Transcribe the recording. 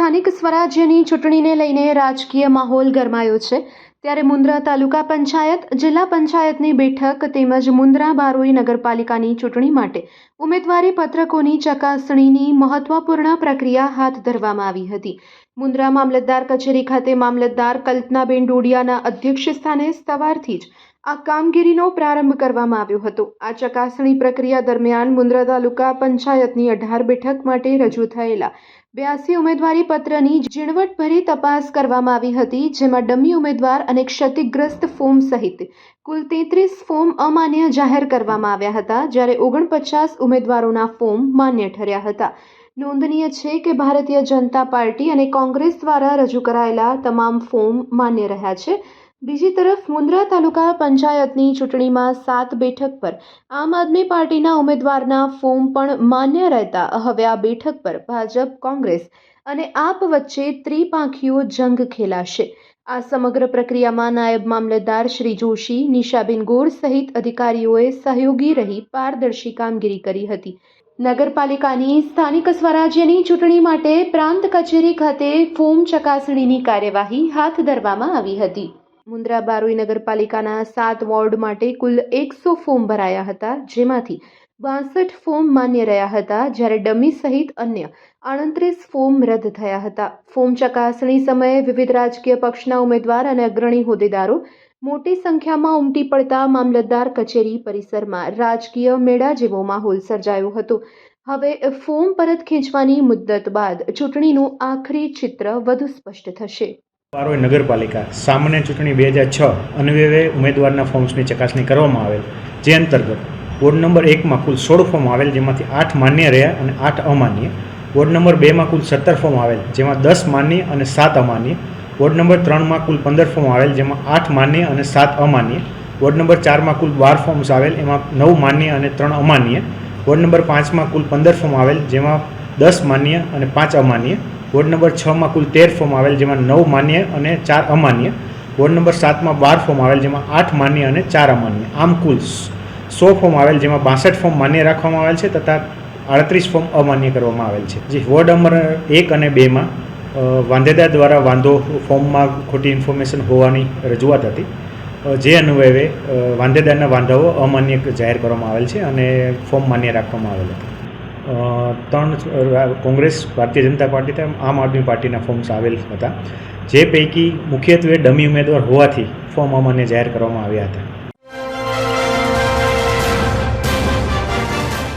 સ્થાનિક સ્વરાજ્યની ચૂંટણીને લઈને રાજકીય માહોલ ગરમાયો છે ત્યારે મુન્દ્રા તાલુકા પંચાયત, જિલ્લા પંચાયતની બેઠક તેમજ મુન્દ્રા બારોઈ નગરપાલિકાની ચૂંટણી માટે ઉમેદવારી પત્રકોની ચકાસણીની મહત્વપૂર્ણ પ્રક્રિયા હાથ ધરવામાં આવી હતી. મુન્દ્રા મામલતદાર કચેરી ખાતે મામલતદાર કલ્પનાબેન ડોડિયાના અધ્યક્ષસ્થાને સવારથી જ આ કામગીરીનો પ્રારંભ કરવામાં આવ્યો હતો. આ ચકાસણી પ્રક્રિયા દરમિયાન મુન્દ્રા તાલુકા પંચાયતની 18 બેઠક માટે રજૂ થયેલા 82 ઉમેદવારી પત્રની ઝીણવટભરી તપાસ કરવામાં આવી હતી, જેમાં ડમી ઉમેદવાર અને ક્ષતિગ્રસ્ત ફોર્મ સહિત કુલ 33 ફોર્મ અમાન્ય જાહેર કરવામાં આવ્યા હતા, જ્યારે 49 ઉમેદવારોના ફોર્મ માન્ય ઠર્યા હતા. નોંધનીય છે કે ભારતીય જનતા પાર્ટી અને કોંગ્રેસ દ્વારા રજૂ કરાયેલા તમામ ફોર્મ માન્ય રહ્યા છે. બીજી તરફ મુન્દ્રા તાલુકા પંચાયતની ચૂંટણીમાં 7 બેઠક પર આમ આદમી પાર્ટીના ઉમેદવારના ફોર્મ પણ માન્ય રહેતા હવે આ બેઠક પર ભાજપ, કોંગ્રેસ અને આપ વચ્ચે ત્રિપાંખીયો જંગ ખેલાશે. આ સમગ્ર પ્રક્રિયામાં નાયબ મામલતદાર શ્રી જોશી, નિશાબેન ગોર સહિત અધિકારીઓએ સહયોગી રહી પારદર્શી કામગીરી કરી હતી. નગરપાલિકાની સ્થાનિક સ્વરાજ્યની ચૂંટણી માટે પ્રાંત કચેરી ખાતે ફોર્મ ચકાસણીની કાર્યવાહી હાથ ધરવામાં આવી હતી. મુન્દ્રા બારોઈ નગરપાલિકાના 7 વોર્ડ માટે કુલ 100 ફોર્મ ભરાયા હતા, જેમાંથી 62 ફોર્મ માન્ય રહ્યા હતા, જ્યારે ડમી સહિત અન્ય 38 ફોર્મ રદ થયા હતા. ફોર્મ ચકાસણી સમયે વિવિધ રાજકીય પક્ષના ઉમેદવાર અને અગ્રણી હોદ્દેદારો મોટી સંખ્યામાં ઉમટી પડતા મામલતદાર કચેરી પરિસરમાં રાજકીય મેળા જેવો માહોલ સર્જાયો હતો. હવે ફોર્મ પરત ખેંચવાની મુદ્દત બાદ ચૂંટણીનું આખરી ચિત્ર વધુ સ્પષ્ટ થશે. બારોઈ નગરપાલિકા સામાન્ય ચૂંટણી 2006 અન્વયે ઉમેદવારના ફોર્મ્સની ચકાસણી કરવામાં આવેલ, જે અંતર્ગત વોર્ડ નંબર 1માં કુલ 16 ફોર્મ આવેલ, જેમાંથી 8 માન્ય રહ્યા અને 8 અમાન્ય. વોર્ડ નંબર 2માં કુલ 17 ફોર્મ આવેલ, જેમાં 10 માન્ય અને 7 અમાન્ય. વોર્ડ નંબર 3માં કુલ 15 ફોર્મ આવેલ, જેમાં 8 માન્ય અને 7 અમાન્ય. વોર્ડ નંબર 4માં કુલ 12 ફોર્મ્સ આવેલ, એમાં 9 માન્ય અને 3 અમાન્ય. વોર્ડ નંબર 5માં કુલ 15 ફોર્મ આવેલ, જેમાં 10 માન્ય અને 5 અમાન્ય. વોર્ડ નંબર 6માં કુલ 13 ફોર્મ આવેલ, જેમાં 9 માન્ય અને 4 અમાન્ય. વોર્ડ નંબર 7માં 12 ફોર્મ આવેલ, જેમાં 8 માન્ય અને 4 અમાન્ય. આમ કુલ 100 ફોર્મ આવેલ, જેમાં 62 ફોર્મ માન્ય રાખવામાં આવેલ છે તથા 38 ફોર્મ અમાન્ય કરવામાં આવેલ છે. જે વોર્ડ નંબર 1 અને 2માં વાંધેદાર દ્વારા વાંધો ફોર્મમાં ખોટી ઇન્ફોર્મેશન હોવાની રજૂઆત હતી, જે અન્વયે વાંધેદારના વાંધાઓ અમાન્ય જાહેર કરવામાં આવેલ છે અને ફોર્મ માન્ય રાખવામાં આવેલ હતા. 3 કોંગ્રેસ, ભારતીય જનતા પાર્ટી તેમજ આમ આદમી પાર્ટીના ફોર્મ્સ આવેલ હતા, જે પૈકી મુખ્યત્વે ડમી ઉમેદવાર હોવાથી ફોર્મ અમાન્ય જાહેર કરવામાં આવ્યા હતા.